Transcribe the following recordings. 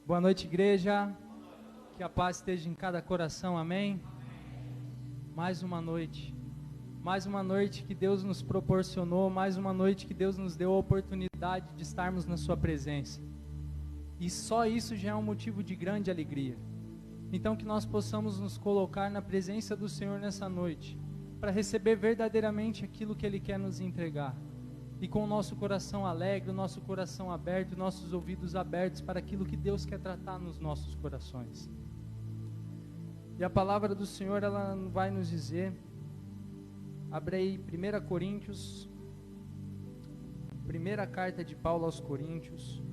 Boa noite, igreja. Que a paz esteja em cada coração, amém? Mais uma noite que Deus nos proporcionou, mais uma noite que Deus nos deu a oportunidade de estarmos na sua presença. E só isso já é um motivo de grande alegria. Então que nós possamos nos colocar na presença do Senhor nessa noite, para receber verdadeiramente aquilo que Ele quer nos entregar. E com o nosso coração alegre, o nosso coração aberto, nossos ouvidos abertos para aquilo que Deus quer tratar nos nossos corações. E a palavra do Senhor, ela vai nos dizer, abre aí 1 Coríntios, primeira carta de Paulo aos Coríntios,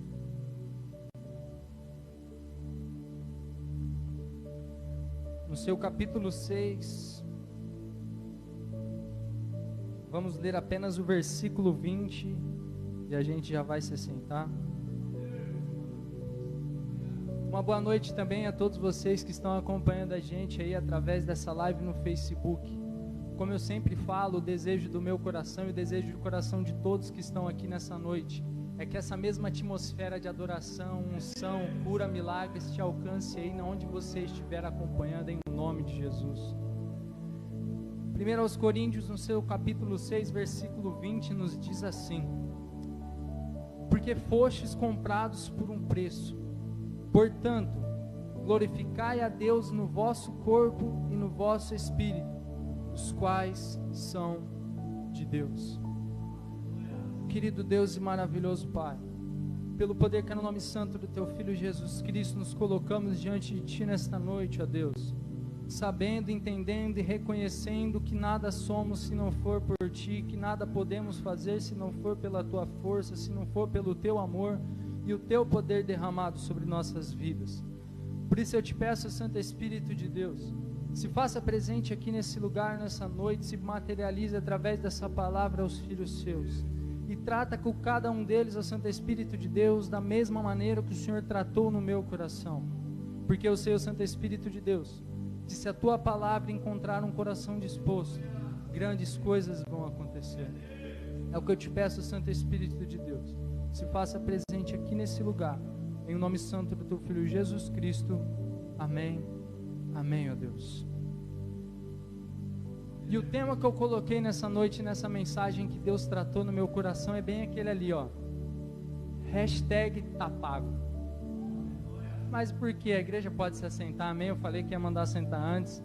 no seu capítulo 6, vamos ler apenas o versículo 20 e a gente já vai se assentar. Uma boa noite também a todos vocês que estão acompanhando a gente aí através dessa live no Facebook. Como eu sempre falo, o desejo do meu coração e o desejo do coração de todos que estão aqui nessa noite é que essa mesma atmosfera de adoração, unção, cura, milagres te alcance aí onde você estiver acompanhando, em nome de Jesus. 1 aos Coríntios, no seu capítulo 6, versículo 20, nos diz assim: porque fostes comprados por um preço, portanto, glorificai a Deus no vosso corpo e no vosso espírito, os quais são de Deus. Querido Deus e maravilhoso Pai, pelo poder que é no nome santo do Teu Filho Jesus Cristo, nos colocamos diante de Ti nesta noite, ó Deus, sabendo, entendendo e reconhecendo que nada somos se não for por Ti, que nada podemos fazer se não for pela Tua força, se não for pelo Teu amor e o Teu poder derramado sobre nossas vidas. Por isso eu te peço, Santo Espírito de Deus, se faça presente aqui nesse lugar, nessa noite, se materialize através dessa palavra aos filhos seus, e trata com cada um deles, ó Santo Espírito de Deus, da mesma maneira que o Senhor tratou no meu coração, porque eu sei, ó Santo Espírito de Deus, que se a Tua palavra encontrar um coração disposto, grandes coisas vão acontecer. É o que eu te peço, Santo Espírito de Deus, se faça presente aqui nesse lugar, em nome santo do Teu Filho Jesus Cristo, amém, amém, ó Deus. E o tema que eu coloquei nessa noite, nessa mensagem que Deus tratou no meu coração, é bem aquele ali, ó, hashtag tá pago. Mas por que? A igreja pode se assentar, amém? Eu falei que ia mandar sentar antes,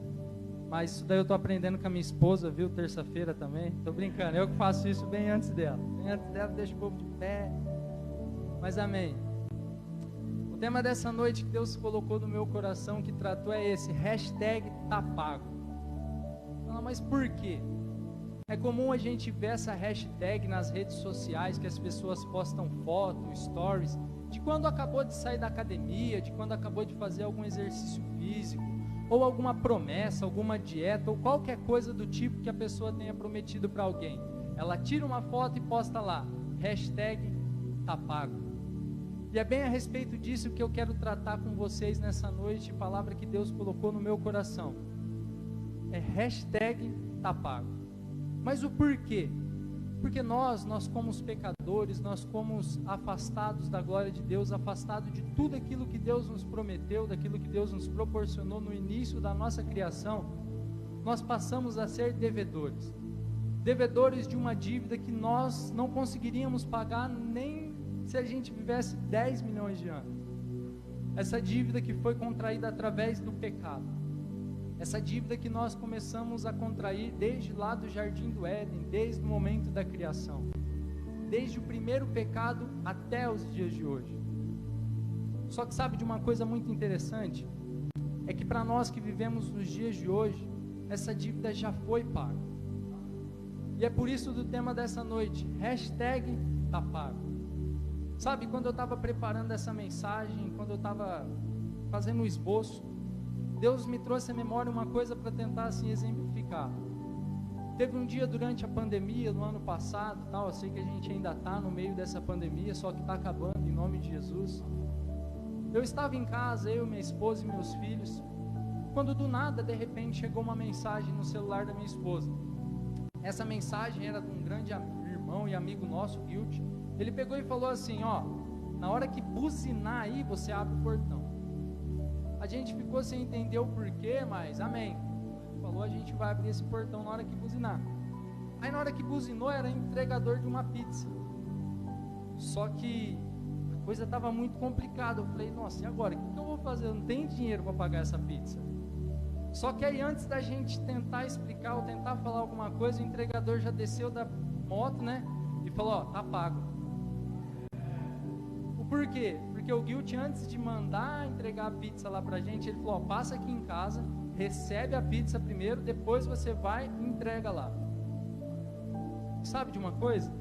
mas isso daí eu tô aprendendo com a minha esposa, viu? Terça-feira também, tô brincando, eu que faço isso bem antes dela, deixa o povo de pé, mas amém. O tema dessa noite que Deus colocou no meu coração, que tratou, é esse, hashtag tá pago. Mas por quê? É comum a gente ver essa hashtag nas redes sociais, que as pessoas postam fotos, stories, de quando acabou de sair da academia, de quando acabou de fazer algum exercício físico, ou alguma promessa, alguma dieta, ou qualquer coisa do tipo que a pessoa tenha prometido para alguém. Ela tira uma foto e posta lá, hashtag tá pago. E é bem a respeito disso que eu quero tratar com vocês nessa noite, palavra que Deus colocou no meu coração. É hashtag tá pago. Mas o porquê? Porque nós como os pecadores, nós como os afastados da glória de Deus, afastados de tudo aquilo que Deus nos prometeu, daquilo que Deus nos proporcionou no início da nossa criação, nós passamos a ser devedores. Devedores de uma dívida que nós não conseguiríamos pagar nem se a gente vivesse 10 milhões de anos. Essa dívida que foi contraída através do pecado. Essa dívida que nós começamos a contrair desde lá do Jardim do Éden, desde o momento da criação, desde o primeiro pecado até os dias de hoje. Só que sabe de uma coisa muito interessante? É que para nós que vivemos nos dias de hoje, essa dívida já foi paga. E é por isso do tema dessa noite, hashtag tá pago. Sabe, quando eu estava preparando essa mensagem, quando eu estava fazendo o esboço, Deus me trouxe à memória uma coisa para tentar assim exemplificar. Teve um dia durante a pandemia, no ano passado, tal, eu sei que a gente ainda está no meio dessa pandemia, só que está acabando em nome de Jesus. Eu estava em casa, eu, minha esposa e meus filhos, quando do nada, de repente, chegou uma mensagem no celular da minha esposa. Essa mensagem era de um grande irmão e amigo nosso, Guilt. Ele pegou e falou assim, ó, na hora que buzinar aí, você abre o portão. gente ficou sem entender o porquê, mas amém. Ele falou, a gente vai abrir esse portão na hora que buzinar. Aí na hora que buzinou, era entregador de uma pizza. Só que a coisa estava muito complicada. Eu falei, nossa, e agora? O que eu vou fazer? Eu não tenho dinheiro para pagar essa pizza. Só que aí antes da gente tentar explicar ou tentar falar alguma coisa, o entregador já desceu da moto, né? E falou, ó, tá pago. O porquê? Porque o Guilt, antes de mandar entregar a pizza lá pra gente, ele falou, ó, passa aqui em casa, recebe a pizza primeiro, depois você vai e entrega lá. Sabe de uma coisa?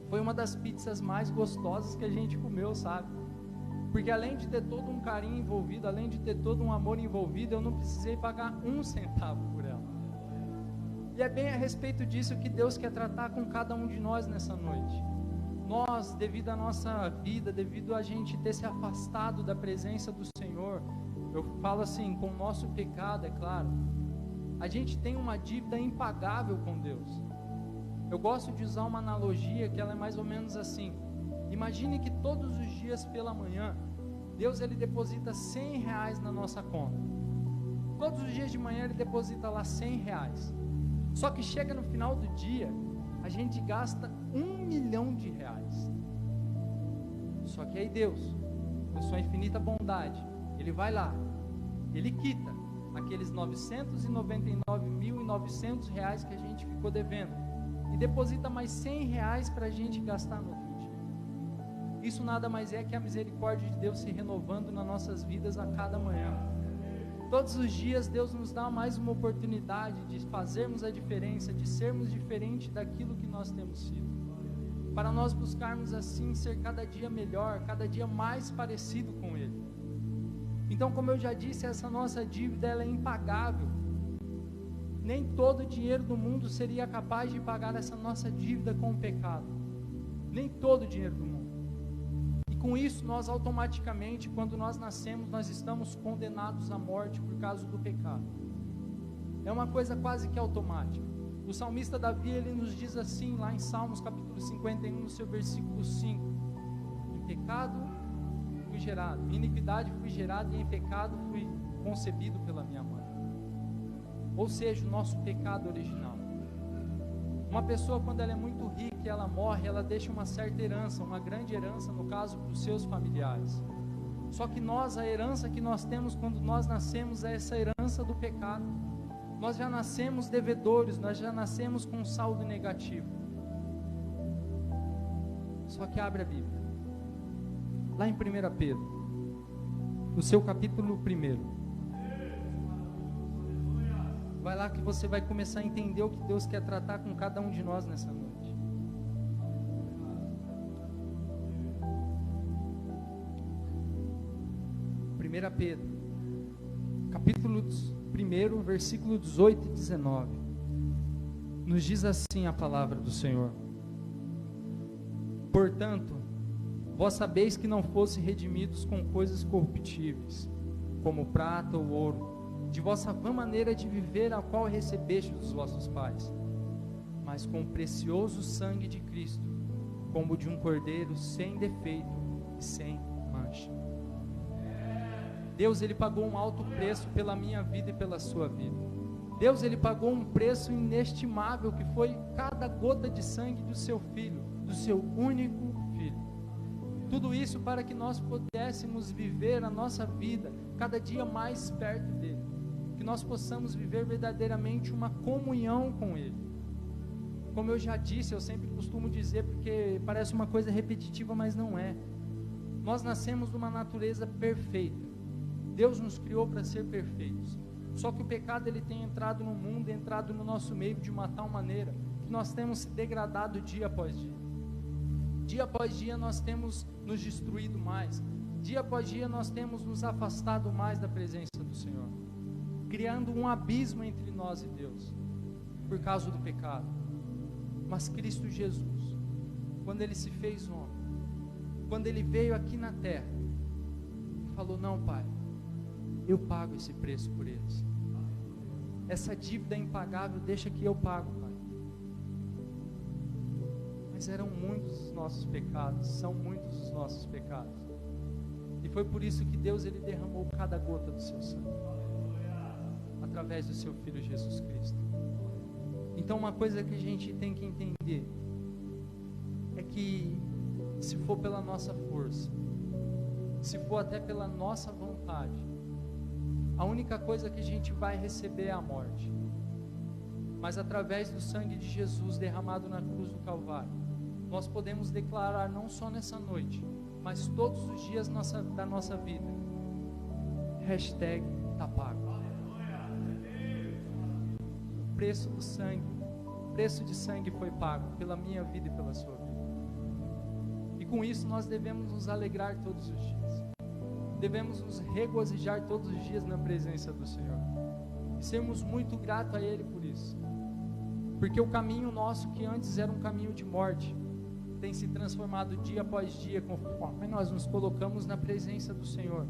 Foi uma das pizzas mais gostosas que a gente comeu, sabe? Porque além de ter todo um carinho envolvido, além de ter todo um amor envolvido, eu não precisei pagar 1 centavo por ela. E é bem a respeito disso que Deus quer tratar com cada um de nós nessa noite. Nós, devido à nossa vida, devido a gente ter se afastado da presença do Senhor, eu falo assim, com o nosso pecado, é claro, a gente tem uma dívida impagável com Deus. Eu gosto de usar uma analogia que ela é mais ou menos assim. Imagine que todos os dias pela manhã, Deus ele deposita R$100 na nossa conta. Todos os dias de manhã ele deposita lá R$100. Só que chega no final do dia, a gente gasta R$1 milhão. Só que aí Deus, com sua infinita bondade, ele vai lá, ele quita aqueles R$999.900 que a gente ficou devendo e deposita mais R$100 para a gente gastar no outro dia. Isso nada mais é que a misericórdia de Deus se renovando nas nossas vidas a cada manhã. Todos os dias Deus nos dá mais uma oportunidade de fazermos a diferença, de sermos diferente daquilo que nós temos sido, para nós buscarmos assim ser cada dia melhor, cada dia mais parecido com Ele. Então, como eu já disse, essa nossa dívida ela é impagável. Nem todo o dinheiro do mundo seria capaz de pagar essa nossa dívida com o pecado. Nem todo o dinheiro do mundo. E com isso, nós automaticamente, quando nós nascemos, nós estamos condenados à morte por causa do pecado. É uma coisa quase que automática. O salmista Davi, ele nos diz assim, lá em Salmos capítulo 51, no seu versículo 5. Em pecado fui gerado, em iniquidade fui gerado e em pecado fui concebido pela minha mãe. Ou seja, o nosso pecado original. Uma pessoa, quando ela é muito rica e ela morre, ela deixa uma certa herança, uma grande herança, no caso, para os seus familiares. Só que nós, a herança que nós temos quando nós nascemos é essa herança do pecado. Nós já nascemos devedores, nós já nascemos com um saldo negativo. Só que abre a Bíblia. Lá em 1 Pedro, no seu capítulo 1. Vai lá que você vai começar a entender o que Deus quer tratar com cada um de nós nessa noite. Primeira Pedro, capítulo 1, versículo 18 e 19. Nos diz assim a palavra do Senhor. Portanto, vós sabeis que não fosse redimidos com coisas corruptíveis, como prata ou ouro, de vossa vã maneira de viver, a qual recebeste dos vossos pais, mas com o precioso sangue de Cristo, como de um cordeiro sem defeito e sem mancha. Deus, Ele pagou um alto preço pela minha vida e pela sua vida. Deus, Ele pagou um preço inestimável, que foi cada gota de sangue do seu Filho, do seu único Filho. Tudo isso para que nós pudéssemos viver a nossa vida cada dia mais perto dEle. Que nós possamos viver verdadeiramente uma comunhão com Ele. Como eu já disse, eu sempre costumo dizer, porque parece uma coisa repetitiva, mas não é. Nós nascemos de uma natureza perfeita. Deus nos criou para ser perfeitos. Só que o pecado ele tem entrado no mundo, entrado no nosso meio de uma tal maneira que nós temos se degradado dia após dia. Dia após dia nós temos nos destruído mais. Dia após dia nós temos nos afastado mais da presença do Senhor, criando um abismo entre nós e Deus, por causa do pecado. Mas Cristo Jesus, quando Ele se fez homem, quando Ele veio aqui na terra, falou, não, Pai, eu pago esse preço por eles. Essa dívida impagável, deixa que eu pago, Pai. Mas eram muitos os nossos pecados, são muitos os nossos pecados. E foi por isso que Deus, ele derramou cada gota do seu sangue, através do seu Filho Jesus Cristo. Então uma coisa que a gente tem que entender é que se for pela nossa força, se for até pela nossa vontade, a única coisa que a gente vai receber é a morte. Mas através do sangue de Jesus derramado na cruz do Calvário, nós podemos declarar não só nessa noite, mas todos os dias da nossa vida, hashtag tá pago. O preço do sangue, o preço de sangue foi pago pela minha vida e pela sua vida. E com isso nós devemos nos alegrar todos os dias. Devemos nos regozijar todos os dias na presença do Senhor. E sermos muito gratos a Ele por isso. Porque o caminho nosso, que antes era um caminho de morte, tem se transformado dia após dia, conforme nós nos colocamos na presença do Senhor,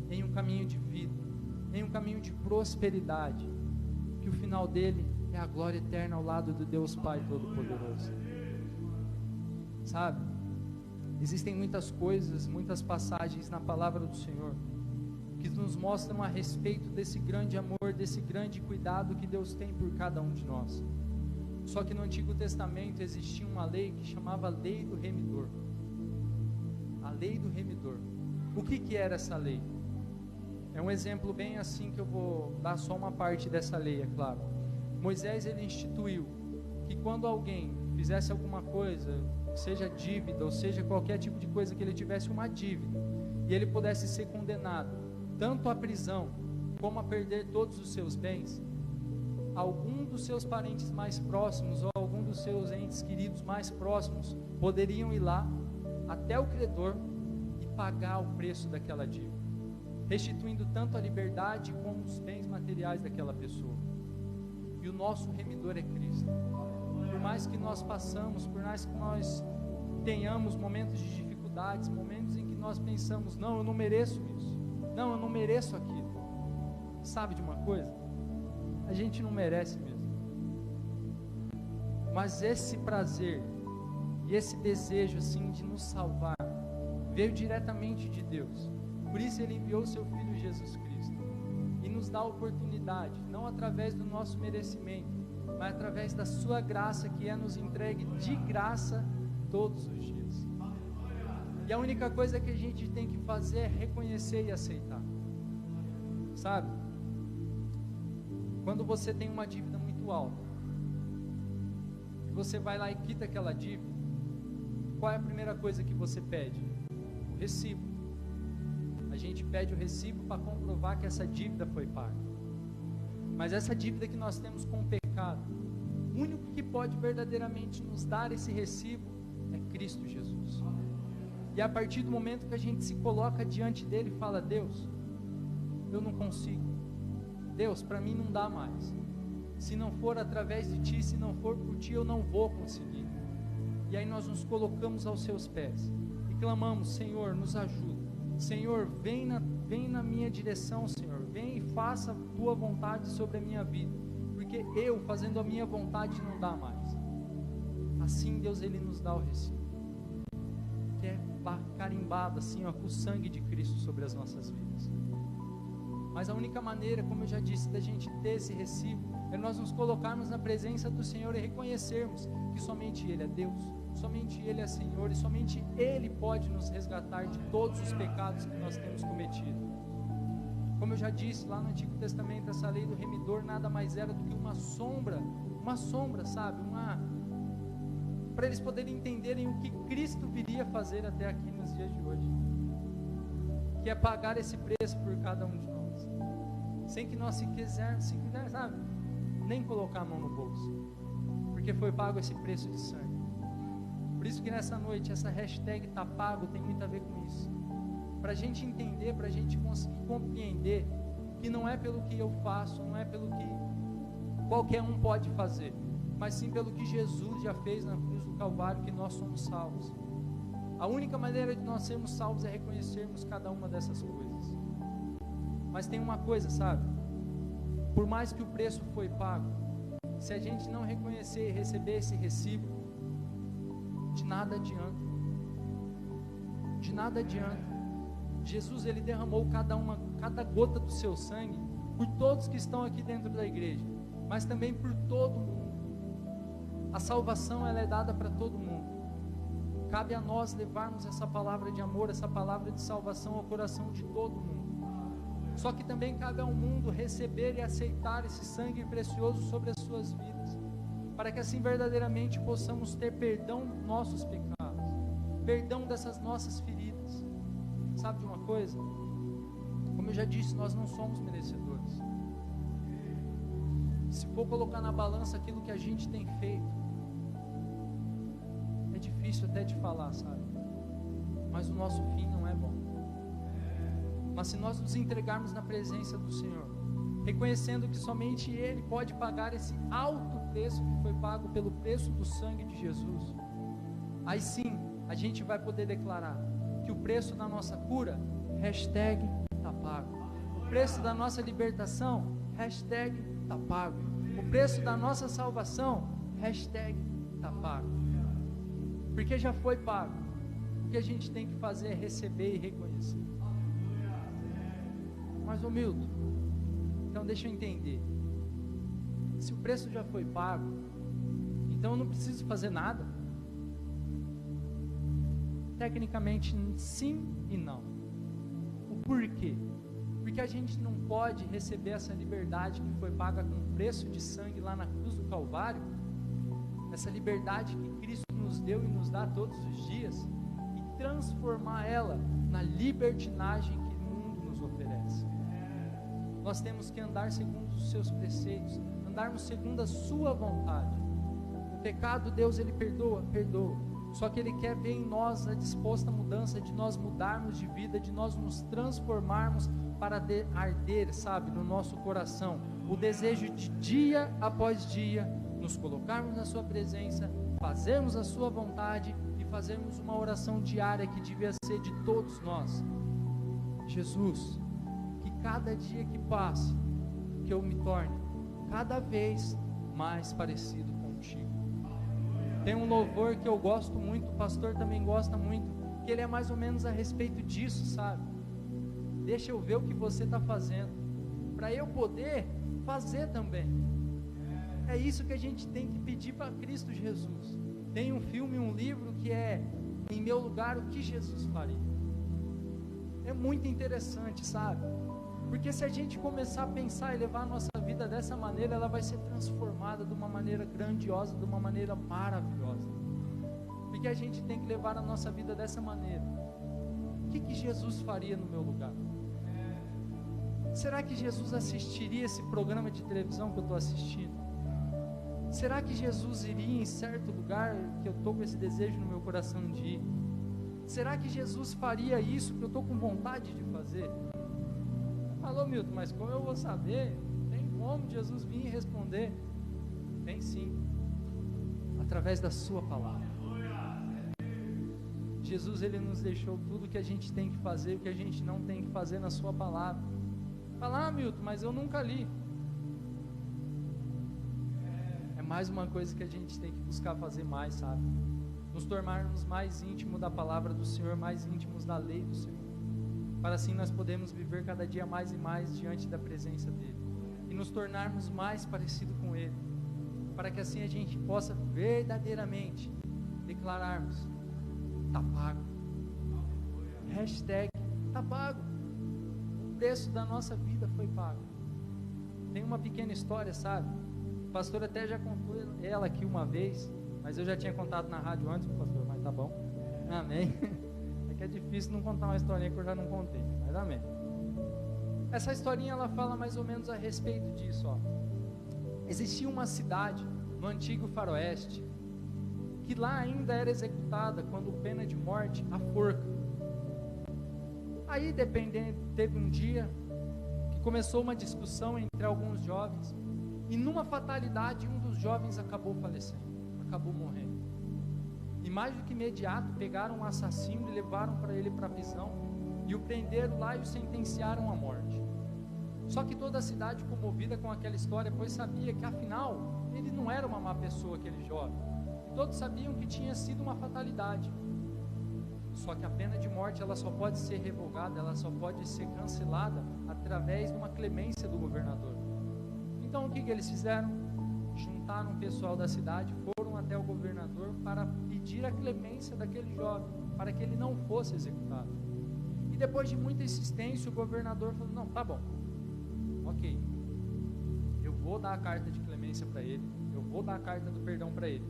em um caminho de vida, em um caminho de prosperidade, que o final dele é a glória eterna ao lado do Deus Pai Todo-Poderoso. Sabe? Existem muitas coisas, muitas passagens na palavra do Senhor que nos mostram a respeito desse grande amor, desse grande cuidado que Deus tem por cada um de nós. Só que no Antigo Testamento existia uma lei que chamava Lei do Remidor. A Lei do Remidor. O que era essa lei? É um exemplo bem assim, que eu vou dar só uma parte dessa lei, é claro. Moisés, ele instituiu que quando alguém fizesse alguma coisa, seja dívida, ou seja qualquer tipo de coisa, que ele tivesse uma dívida, e ele pudesse ser condenado tanto à prisão, como a perder todos os seus bens, algum dos seus parentes mais próximos, ou algum dos seus entes queridos mais próximos, poderiam ir lá até o credor e pagar o preço daquela dívida, restituindo tanto a liberdade como os bens materiais daquela pessoa. E o nosso remidor é Cristo. Por mais que nós passamos, por mais que nós tenhamos momentos de dificuldades, momentos em que nós pensamos, não, eu não mereço isso, não, eu não mereço aquilo. Sabe de uma coisa? A gente não merece mesmo. Mas esse prazer e esse desejo assim de nos salvar veio diretamente de Deus. Por isso Ele enviou o seu Filho Jesus Cristo e nos dá a oportunidade, não através do nosso merecimento, mas através da sua graça, que é nos entregue de graça todos os dias. E a única coisa que a gente tem que fazer é reconhecer e aceitar. Sabe? Quando você tem uma dívida muito alta e você vai lá e quita aquela dívida, qual é a primeira coisa que você pede? O recibo. A gente pede o recibo para comprovar que essa dívida foi paga. Mas essa dívida que nós temos com o pecado, o único que pode verdadeiramente nos dar esse recibo é Cristo Jesus. E a partir do momento que a gente se coloca diante dele e fala, Deus, eu não consigo, Deus, para mim não dá mais, se não for através de ti, se não for por ti, eu não vou conseguir. E aí nós nos colocamos aos seus pés e clamamos, Senhor, nos ajuda, Senhor, vem na minha direção, Senhor, vem e faça a tua vontade sobre a minha vida, porque eu fazendo a minha vontade não dá mais. Assim Deus, Ele nos dá o recibo, que é carimbado assim, ó, com o sangue de Cristo sobre as nossas vidas. Mas a única maneira, como eu já disse, da gente ter esse recibo, é nós nos colocarmos na presença do Senhor e reconhecermos que somente Ele é Deus, somente Ele é Senhor, e somente Ele pode nos resgatar de todos os pecados que nós temos cometido. Como eu já disse, lá no Antigo Testamento, essa lei do remidor nada mais era do que uma sombra, sabe? Para eles poderem entenderem o que Cristo viria fazer até aqui nos dias de hoje, que é pagar esse preço por cada um de nós, sem que nós se quiser, sabe, nem colocar a mão no bolso, porque foi pago esse preço de sangue. Por isso que nessa noite, essa hashtag tá pago tem muito a ver com isso, para a gente entender, para a gente conseguir compreender que não é pelo que eu faço, não é pelo que qualquer um pode fazer, mas sim pelo que Jesus já fez na cruz do Calvário, que nós somos salvos. A única maneira de nós sermos salvos é reconhecermos cada uma dessas coisas. Mas tem uma coisa, sabe? Por mais que o preço foi pago, se a gente não reconhecer e receber esse recibo, de nada adianta. De nada adianta. Jesus, ele derramou cada gota do seu sangue por todos que estão aqui dentro da igreja, mas também por todo mundo. A salvação, ela é dada para todo mundo. Cabe a nós levarmos essa palavra de amor, essa palavra de salvação ao coração de todo mundo. Só que também cabe ao mundo receber e aceitar esse sangue precioso sobre as suas vidas, para que assim verdadeiramente possamos ter perdão dos nossos pecados, perdão dessas nossas feridas. Sabe de uma coisa? Como eu já disse, nós não somos merecedores. Se for colocar na balança aquilo que a gente tem feito, é difícil até de falar, sabe? Mas o nosso fim não é bom. Mas se nós nos entregarmos na presença do Senhor, reconhecendo que somente Ele pode pagar esse alto preço que foi pago pelo preço do sangue de Jesus, aí sim a gente vai poder declarar que o preço da nossa cura, hashtag tá pago. O preço da nossa libertação, hashtag tá pago. O preço da nossa salvação, hashtag tá pago. Porque já foi pago. O que a gente tem que fazer é receber e reconhecer. Mas, ô Milton, então deixa eu entender. Se o preço já foi pago, então eu não preciso fazer nada? Tecnicamente, sim e não. O porquê? Porque a gente não pode receber essa liberdade que foi paga com preço de sangue lá na cruz do Calvário, essa liberdade que Cristo nos deu e nos dá todos os dias, e transformar ela na libertinagem que o mundo nos oferece. Nós temos que andar segundo os seus preceitos, andarmos segundo a sua vontade. O pecado, Deus, Ele perdoa, perdoa. Só que Ele quer ver em nós a disposta mudança, de nós mudarmos de vida, de nós nos transformarmos para arder, sabe, no nosso coração, o desejo de dia após dia, nos colocarmos na sua presença, fazermos a sua vontade e fazermos uma oração diária que devia ser de todos nós. Jesus, que cada dia que passe, que eu me torne cada vez mais parecido contigo. Tem um louvor que eu gosto muito, o pastor também gosta muito, que ele é mais ou menos a respeito disso, sabe? Deixa eu ver o que você está fazendo, para eu poder fazer também. É isso que a gente tem que pedir para Cristo Jesus. Tem um filme, um livro que é Em Meu Lugar, o que Jesus faria. É muito interessante, sabe? Porque se a gente começar a pensar e levar a nossa vida dessa maneira, ela vai ser transformada de uma maneira grandiosa, de uma maneira maravilhosa. Porque a gente tem que levar a nossa vida dessa maneira. O que Jesus faria no meu lugar? Será que Jesus assistiria esse programa de televisão que eu estou assistindo? Será que Jesus iria em certo lugar que eu estou com esse desejo no meu coração de ir? Será que Jesus faria isso que eu estou com vontade de fazer? Falou, Milton, mas como eu vou saber? Tem como Jesus vir e responder? Tem sim, através da sua palavra. Jesus, Ele nos deixou tudo que a gente tem que fazer, o que a gente não tem que fazer na sua palavra. Fala, Milton, mas eu nunca li. É mais uma coisa que a gente tem que buscar fazer mais, sabe? Nos tornarmos mais íntimos da palavra do Senhor, mais íntimos da lei do Senhor, para assim nós podermos viver cada dia mais e mais diante da presença dEle, e nos tornarmos mais parecidos com Ele, para que assim a gente possa verdadeiramente declararmos: tá pago, hashtag tá pago, o preço da nossa vida foi pago. Tem uma pequena história, sabe? O pastor até já contou ela aqui uma vez, mas eu já tinha contado na rádio antes, pastor, mas tá bom, amém. É que é difícil não contar uma historinha que eu já não contei, mas amém. Essa historinha, ela fala mais ou menos a respeito disso, ó. Existia uma cidade no antigo faroeste, que lá ainda era executada, quando pena de morte, a forca. Aí, teve um dia que começou uma discussão entre alguns jovens, e numa fatalidade, um dos jovens acabou falecendo, acabou morrendo. E mais do que imediato, pegaram um assassino e levaram para ele para a prisão, e o prenderam lá e o sentenciaram à morte. Só que toda a cidade, comovida com aquela história, pois sabia que afinal, ele não era uma má pessoa, aquele jovem. Todos sabiam que tinha sido uma fatalidade. Só que a pena de morte, ela só pode ser revogada, ela só pode ser cancelada através de uma clemência do governador. Então o que eles fizeram? Juntaram o pessoal da cidade, foram até o governador para pedir a clemência daquele jovem, para que ele não fosse executado. E depois de muita insistência, o governador falou: não, tá bom, ok, eu vou dar a carta de clemência para ele, eu vou dar a carta do perdão para ele,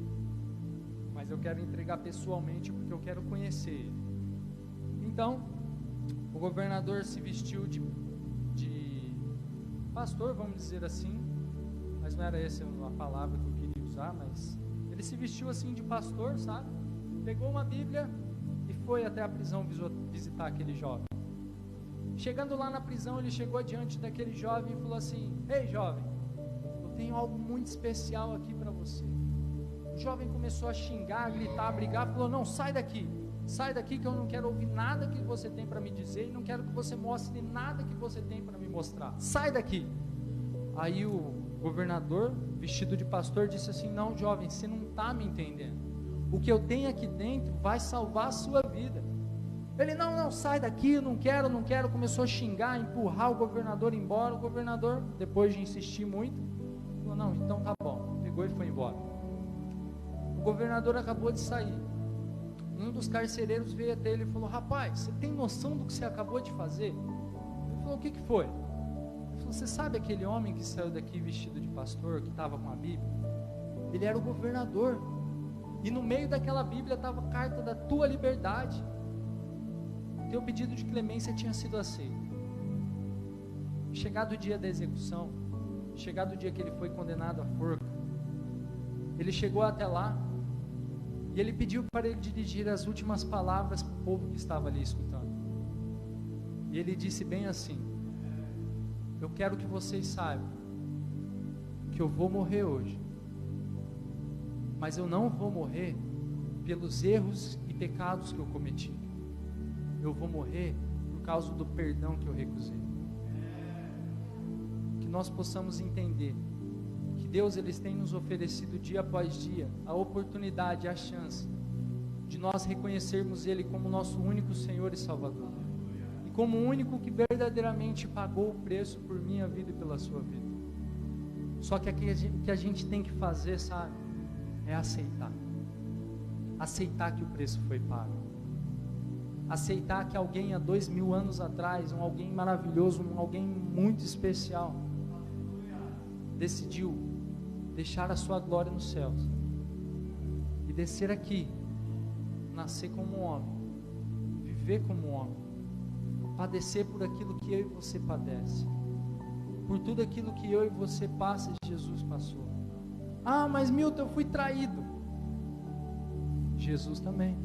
mas eu quero entregar pessoalmente, porque eu quero conhecer ele. Então, o governador se vestiu de pastor, vamos dizer assim, mas não era essa a palavra que eu queria usar, mas ele se vestiu assim de pastor, sabe? Pegou uma Bíblia e foi até a prisão visitar aquele jovem. Chegando lá na prisão, ele chegou diante daquele jovem e falou assim: ei jovem, eu tenho algo muito especial aqui para você. O jovem começou a xingar, a gritar, a brigar, falou: não, sai daqui que eu não quero ouvir nada que você tem para me dizer, e não quero que você mostre nada que você tem para me mostrar, sai daqui. Aí o governador, vestido de pastor, disse assim: não, jovem, você não está me entendendo, o que eu tenho aqui dentro vai salvar a sua vida. Ele: não, sai daqui, eu não quero, começou a xingar, a empurrar o governador embora. O governador, depois de insistir muito, falou: não, então tá bom, pegou e foi embora. O governador acabou de sair, um dos carcereiros veio até ele e falou: rapaz, você tem noção do que você acabou de fazer? Ele falou: o que foi? Ele falou: você sabe aquele homem que saiu daqui vestido de pastor, que estava com a Bíblia? Ele era o governador, e no meio daquela Bíblia estava a carta da tua liberdade. Teu pedido de clemência tinha sido aceito. Chegado o dia da execução, chegado o dia que ele foi condenado à forca, ele chegou até lá e ele pediu para ele dirigir as últimas palavras para o povo que estava ali escutando. E ele disse bem assim: eu quero que vocês saibam que eu vou morrer hoje, mas eu não vou morrer pelos erros e pecados que eu cometi. Eu vou morrer por causa do perdão que eu recusei. Que nós possamos entender que Deus, Ele tem nos oferecido dia após dia a oportunidade, a chance de nós reconhecermos Ele como nosso único Senhor e Salvador, e como o único que verdadeiramente pagou o preço por minha vida e pela sua vida. Só que o que a gente tem que fazer, sabe, é aceitar que o preço foi pago, aceitar que alguém há 2000 anos atrás, alguém maravilhoso, alguém muito especial, decidiu deixar a sua glória nos céus e descer aqui, nascer como um homem, viver como um homem, padecer por aquilo que eu e você padece, por tudo aquilo que eu e você passa, Jesus passou. Ah, mas Milton, eu fui traído. Jesus também.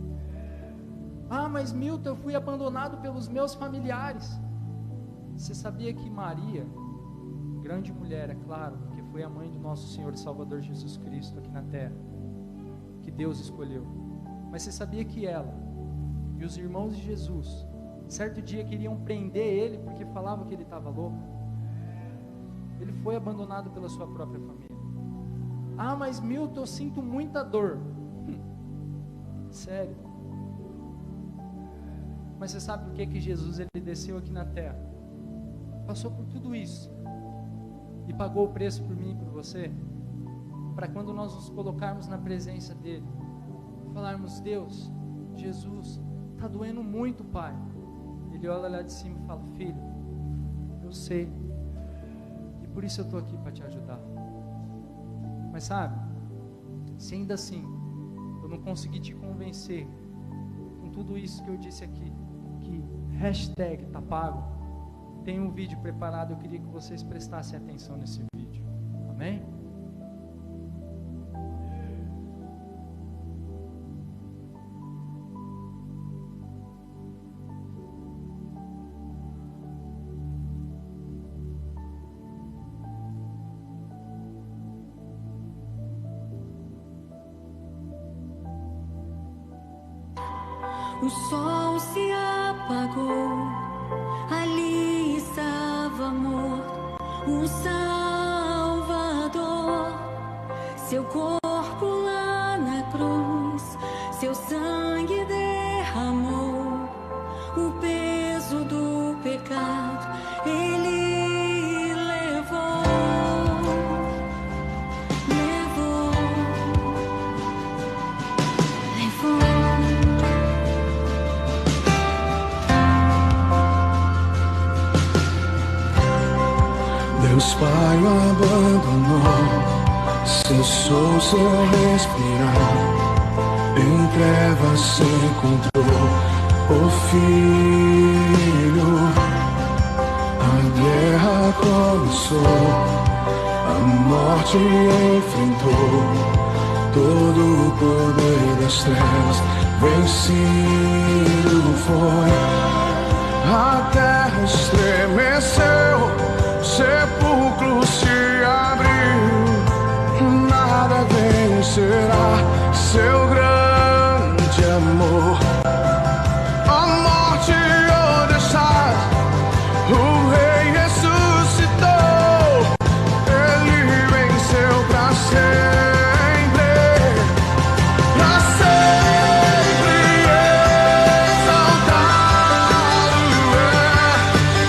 Ah, mas Milton, eu fui abandonado pelos meus familiares. Você sabia que Maria, grande mulher, é claro, porque foi a mãe do nosso Senhor e Salvador Jesus Cristo aqui na terra, que Deus escolheu, mas você sabia que ela e os irmãos de Jesus, certo dia queriam prender ele, porque falavam que ele estava louco? Ele foi abandonado pela sua própria família. Ah, mas Milton, eu sinto muita dor. Sério? Mas você sabe por que Jesus, ele desceu aqui na terra, passou por tudo isso e pagou o preço por mim e por você, para quando nós nos colocarmos na presença dele, falarmos: Deus, Jesus, está doendo muito, Pai. Ele olha lá de cima e fala: filho, eu sei, e por isso eu estou aqui para te ajudar. Mas sabe, se ainda assim eu não conseguir te convencer com tudo isso que eu disse aqui, que hashtag tá pago, tem um vídeo preparado, eu queria que vocês prestassem atenção nesse vídeo. Amém? O sol se apagou, ali estava morto um Salvador. Seu corpo lá na cruz, seu sangue derramou. pecado Ele levou. Deus Pai o abandonou, cessou seu respirar, em trevas se encontrou o Filho. A guerra começou, a morte enfrentou, todo o poder das trevas vencido foi. A terra estremeceu, o sepulcro se abriu, nada vencerá seu grande amor. A morte o deixar, o Rei ressuscitou, ele venceu pra sempre, pra sempre exaltado é,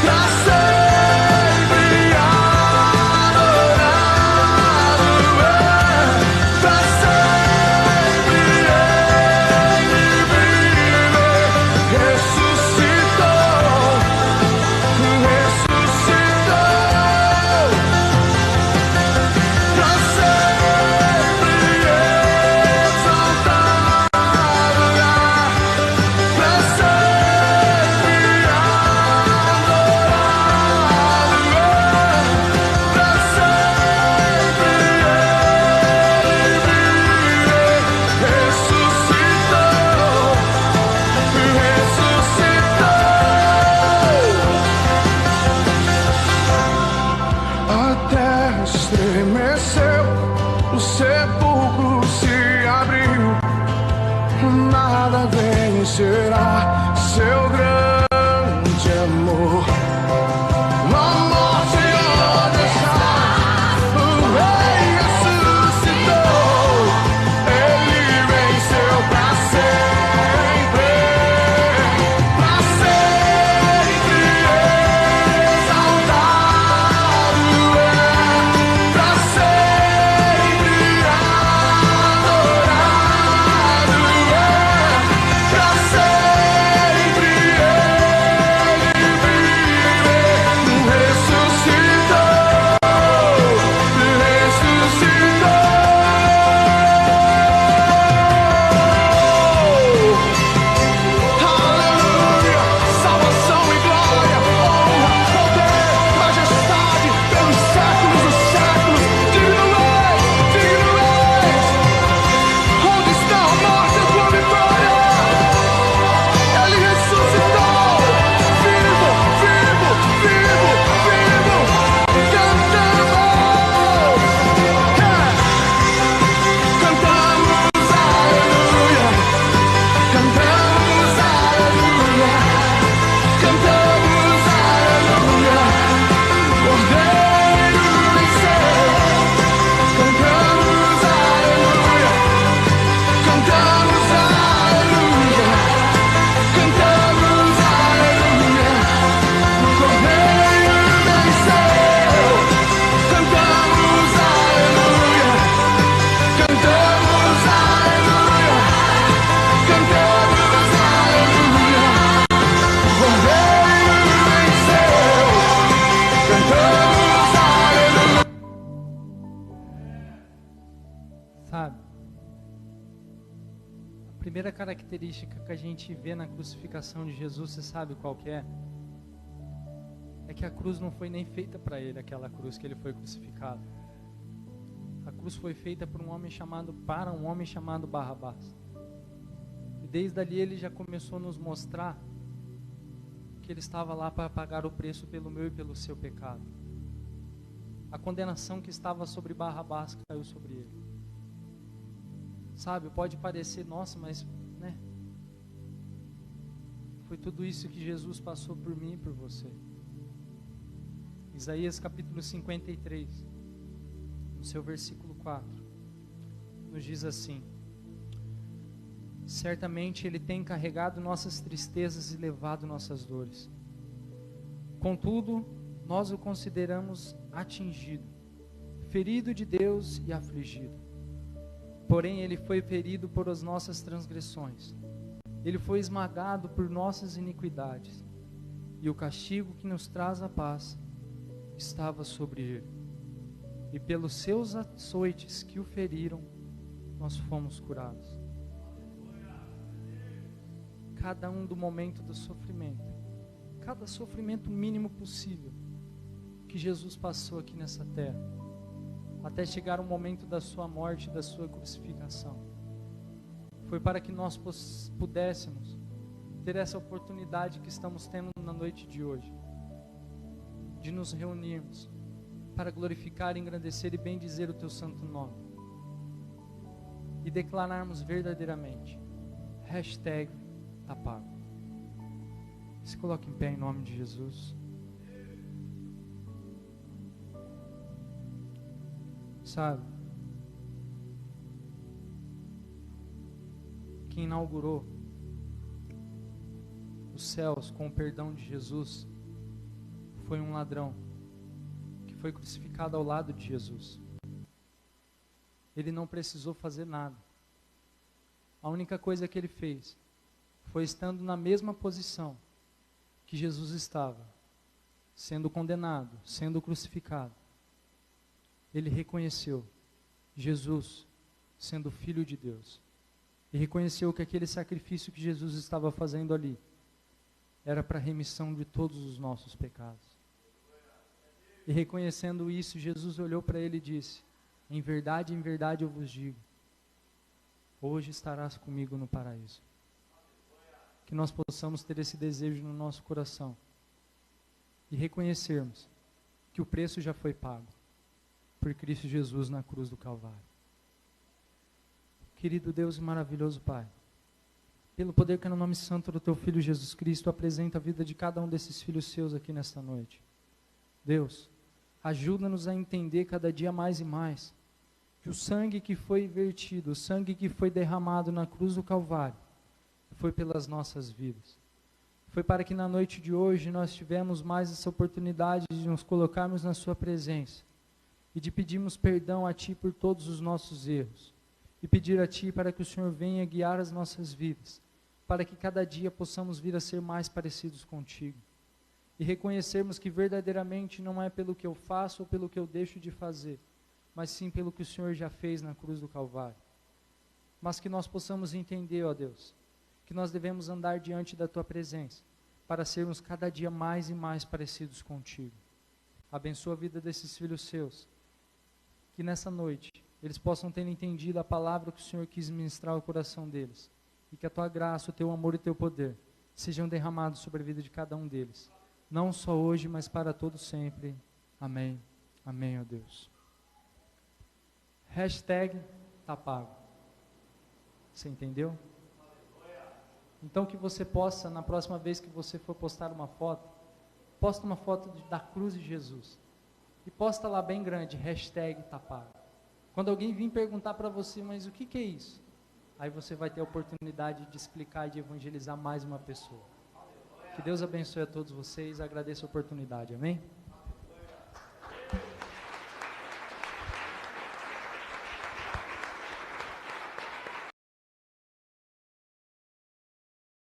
pra sempre adorado é, pra sempre ele vive, ressuscitou, pra sempre exaltado é, pra sempre adorado é, pra sempre ele vive, ressuscitou, a terra estremeceu, o sepulcro se abriu, nada vencerá seu grande amor. A morte o deixar, o Rei ressuscitou, ele venceu pra sempre, pra sempre exaltado é, pra sempre adorado é, pra sempre ele vive, ressuscitou, aleluia, salvação e glória, honra, poder, majestade, pelos séculos dos séculos, digno és, onde está a morte, a tua vitória? Ele ressuscitou, vivo, vivo, vivo, vivo, cantamos, cantamos aleluia, cantamos aleluia, cantamos aleluia, Cordeiro venceu, cantamos aleluia, cantamos aleluia, cantamos aleluia, Cordeiro venceu, cantamos aleluia, cantamos aleluia, cantamos aleluia, Cordeiro venceu, cantamos aleluia. Sabe? A primeira característica que a gente vê na crucificação de Jesus, você sabe qual que é? É que a cruz não foi nem feita para ele, aquela cruz que ele foi crucificado. A cruz foi feita para um homem chamado Barrabás. E desde ali ele já começou a nos mostrar que ele estava lá para pagar o preço pelo meu e pelo seu pecado. A condenação que estava sobre Barrabás caiu sobre ele. Sabe, pode parecer, nossa, mas, né? Foi tudo isso que Jesus passou por mim e por você. Isaías capítulo 53, no seu versículo 4, nos diz assim: certamente Ele tem carregado nossas tristezas e levado nossas dores. Contudo, nós o consideramos atingido, ferido de Deus e afligido. Porém, ele foi ferido por as nossas transgressões. Ele foi esmagado por nossas iniquidades. E o castigo que nos traz a paz estava sobre ele. E pelos seus açoites que o feriram, nós fomos curados. Cada um do momento do sofrimento, cada sofrimento mínimo possível que Jesus passou aqui nessa terra, até chegar o momento da sua morte e da sua crucificação, foi para que nós pudéssemos ter essa oportunidade que estamos tendo na noite de hoje, de nos reunirmos para glorificar, engrandecer e bendizer o teu santo nome, e declararmos verdadeiramente, #tá pago. Se coloque em pé em nome de Jesus. Sabe, quem inaugurou os céus com o perdão de Jesus foi um ladrão que foi crucificado ao lado de Jesus. Ele não precisou fazer nada. A única coisa que ele fez foi, estando na mesma posição que Jesus estava, sendo condenado, sendo crucificado, ele reconheceu Jesus sendo Filho de Deus. E reconheceu que aquele sacrifício que Jesus estava fazendo ali era para a remissão de todos os nossos pecados. E reconhecendo isso, Jesus olhou para ele e disse: em verdade eu vos digo, hoje estarás comigo no paraíso. Que nós possamos ter esse desejo no nosso coração e reconhecermos que o preço já foi pago por Cristo Jesus na cruz do Calvário. Querido Deus e maravilhoso Pai, pelo poder que é no nome santo do Teu Filho Jesus Cristo, apresenta a vida de cada um desses filhos Seus aqui nesta noite. Deus, ajuda-nos a entender cada dia mais e mais que o sangue que foi vertido, o sangue que foi derramado na cruz do Calvário, foi pelas nossas vidas. Foi para que na noite de hoje nós tivemos mais essa oportunidade de nos colocarmos na Sua presença e de pedirmos perdão a Ti por todos os nossos erros e pedir a Ti para que o Senhor venha guiar as nossas vidas, para que cada dia possamos vir a ser mais parecidos contigo e reconhecermos que verdadeiramente não é pelo que eu faço ou pelo que eu deixo de fazer, mas sim pelo que o Senhor já fez na cruz do Calvário. Mas que nós possamos entender, ó Deus, que nós devemos andar diante da Tua presença para sermos cada dia mais e mais parecidos contigo. Abençoa a vida desses filhos Seus, que nessa noite eles possam ter entendido a palavra que o Senhor quis ministrar ao coração deles, e que a Tua graça, o Teu amor e o Teu poder sejam derramados sobre a vida de cada um deles, não só hoje, mas para todo sempre. Amém. Amém, ó Deus. #tá pago. Você entendeu? Então que você possa, na próxima vez que você for postar uma foto, posta uma foto da cruz de Jesus. E posta lá bem grande, #tá pago. Quando alguém vir perguntar para você, mas o que é isso? Aí você vai ter a oportunidade de explicar e de evangelizar mais uma pessoa. Que Deus abençoe a todos vocês, agradeço a oportunidade, amém?